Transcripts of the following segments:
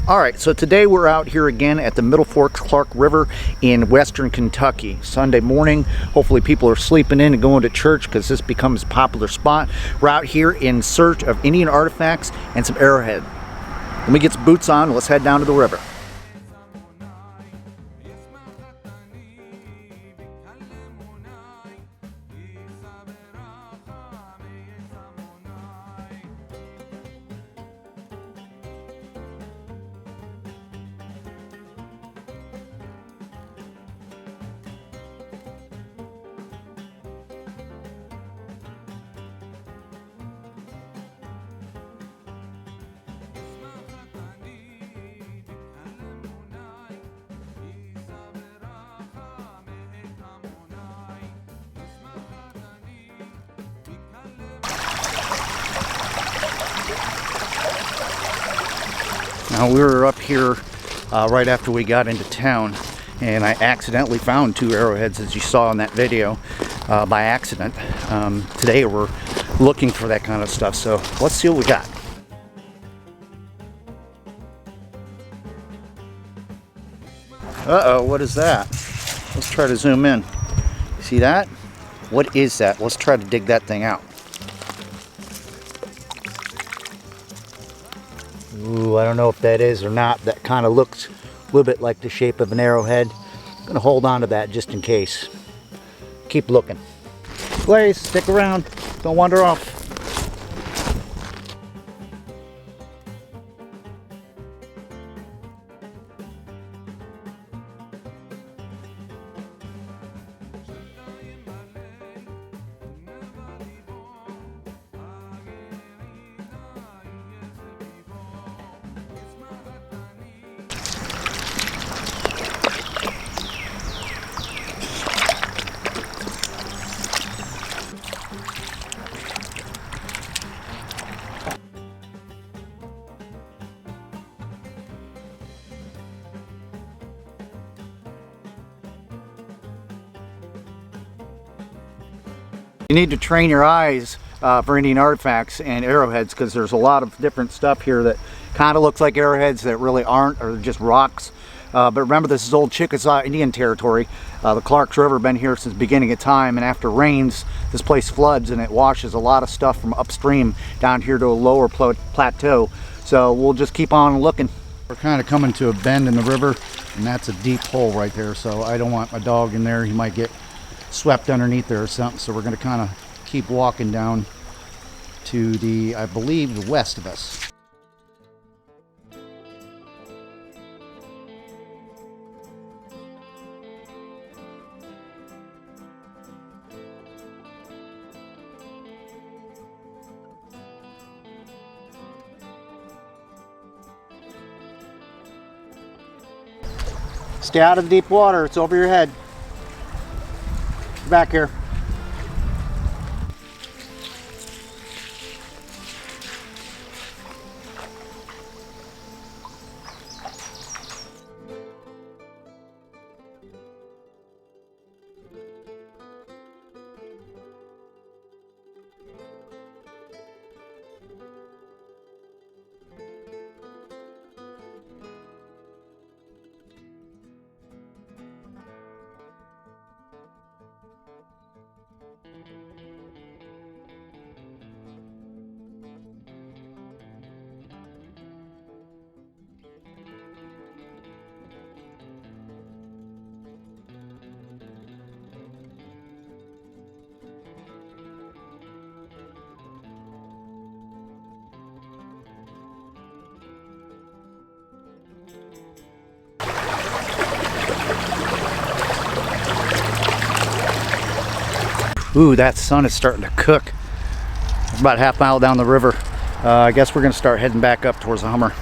Alright, so today we're out here again at the Middle Forks Clark River in western Kentucky. Sunday morning. Hopefully people are sleeping in and going to church because this becomes a popular spot. We're out here in search of Indian artifacts and some arrowhead. Let me get some boots on and let's head down to the river. Now we were up here right after we got into town, and I accidentally found 2 arrowheads, as you saw in that video, by accident. Today we're looking for that kind of stuff, so let's see what we got. Uh-oh, what is that? Let's try to zoom in. See that? What is that? Let's try to dig that thing out. Ooh, I don't know if that is or not. That kind of looks a little bit like the shape of an arrowhead. I'm going to hold on to that just in case. Keep looking. Blaze, stick around. Don't wander off. You need to train your eyes for Indian artifacts and arrowheads, because there's a lot of different stuff here that kind of looks like arrowheads that really aren't, or just rocks. But remember, this is old Chickasaw Indian territory. The Clarks River been here since the beginning of time, and after rains this place floods and it washes a lot of stuff from upstream down here to a lower plateau. So we'll just keep on looking. We're kind of coming to a bend in the river, and that's a deep hole right there, so I don't want my dog in there. He might get swept underneath there or something, so we're going to kind of keep walking down to the, I believe, the west of us. Stay out of the deep water, it's over your head. Back here. Ooh, that sun is starting to cook. It's about a half mile down the river. I guess we're going to start heading back up towards the Hummer.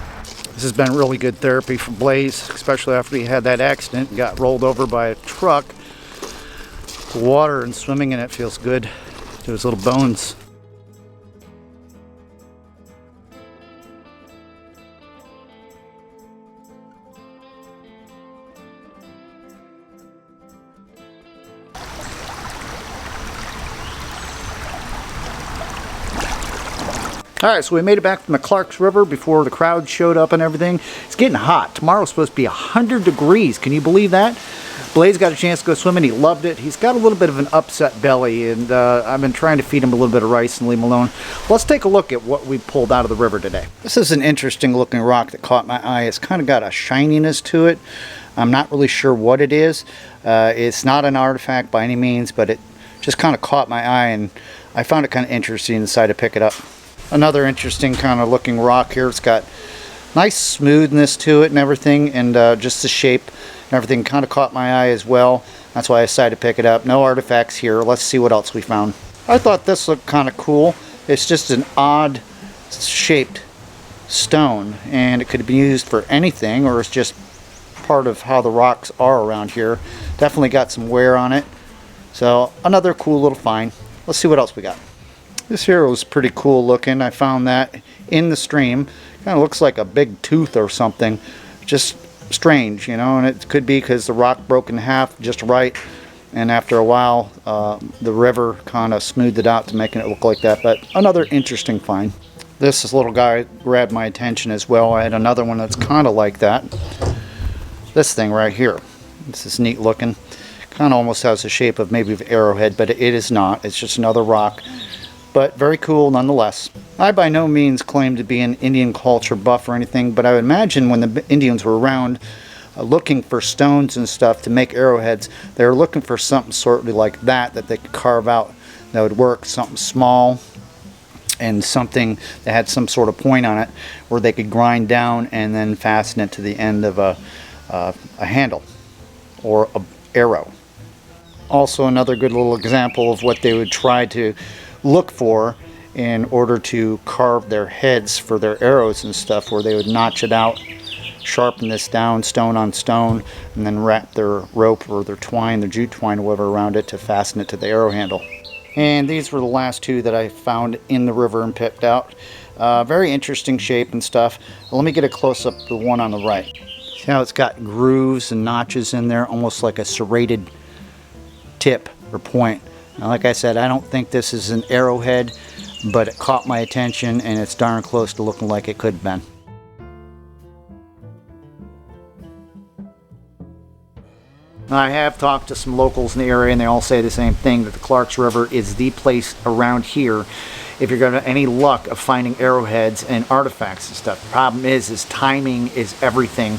This has been really good therapy for Blaze, especially after he had that accident and got rolled over by a truck. The water and swimming in it feels good to his little bones. Alright, so we made it back from the Clarks River before the crowd showed up and everything. It's getting hot. Tomorrow's supposed to be 100 degrees. Can you believe that? Blaze got a chance to go swimming. He loved it. He's got a little bit of an upset belly, and I've been trying to feed him a little bit of rice and leave him alone. Let's take a look at what we pulled out of the river today. This is an interesting looking rock that caught my eye. It's kind of got a shininess to it. I'm not really sure what it is. It's not an artifact by any means, but it just kind of caught my eye, and I found it kind of interesting and decided to pick it up. Another interesting kind of looking rock here. It's got nice smoothness to it and everything, and just the shape and everything kind of caught my eye as well. That's why I decided to pick it up. No artifacts here. Let's see what else we found. I thought this looked kind of cool. It's just an odd shaped stone, and it could be used for anything, or it's just part of how the rocks are around here. Definitely got some wear on it. So another cool little find. Let's see what else we got. This here was pretty cool looking. I found that in the stream. Kind of looks like a big tooth or something. Just strange, you know, and it could be because the rock broke in half just right, and after a while the river kind of smoothed it out to making it look like that. But another interesting find. This little guy grabbed my attention as well. I had another one that's kind of like that. This thing right here. This is neat looking. Kind of almost has the shape of maybe an arrowhead, but it is not. It's just another rock. But very cool nonetheless. I by no means claim to be an Indian culture buff or anything, but I would imagine when the Indians were around looking for stones and stuff to make arrowheads, they were looking for something sort of like that they could carve out that would work, something small and something that had some sort of point on it where they could grind down and then fasten it to the end of a handle or an arrow. Also another good little example of what they would try to look for in order to carve their heads for their arrows and stuff, where they would notch it out, sharpen this down stone on stone, and then wrap their rope or their twine, their jute twine or whatever around it to fasten it to the arrow handle. And these were the last two that I found in the river and picked out. Very interesting shape and stuff. Let me get a close-up of the one on the right. See how it's got grooves and notches in there, almost like a serrated tip or point. Now, like I said, I don't think this is an arrowhead, but it caught my attention, and it's darn close to looking like it could have been. I have talked to some locals in the area, and they all say the same thing, that the Clarks River is the place around here if you're going to have any luck of finding arrowheads and artifacts and stuff. The problem is timing is everything.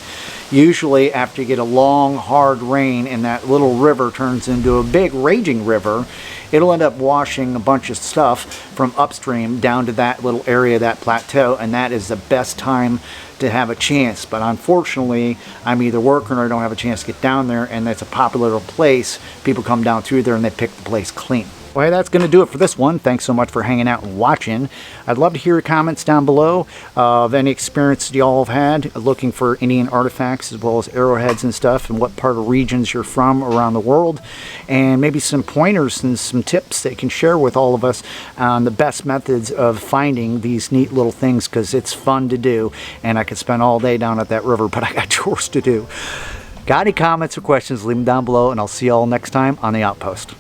Usually after you get a long hard rain and that little river turns into a big raging river, it'll end up washing a bunch of stuff from upstream down to that little area, that plateau, and that is the best time to have a chance. But unfortunately, I'm either working or I don't have a chance to get down there, and that's a popular place. People come down through there and they pick the place clean. Well, that's going to do it for this one. Thanks so much for hanging out and watching. I'd love to hear your comments down below of any experience y'all have had looking for Indian artifacts as well as arrowheads and stuff, and what part of regions you're from around the world, and maybe some pointers and some tips that you can share with all of us on the best methods of finding these neat little things, because it's fun to do, and I could spend all day down at that river, but I got chores to do. Got any comments or questions, leave them down below, and I'll see y'all next time on The Outpost.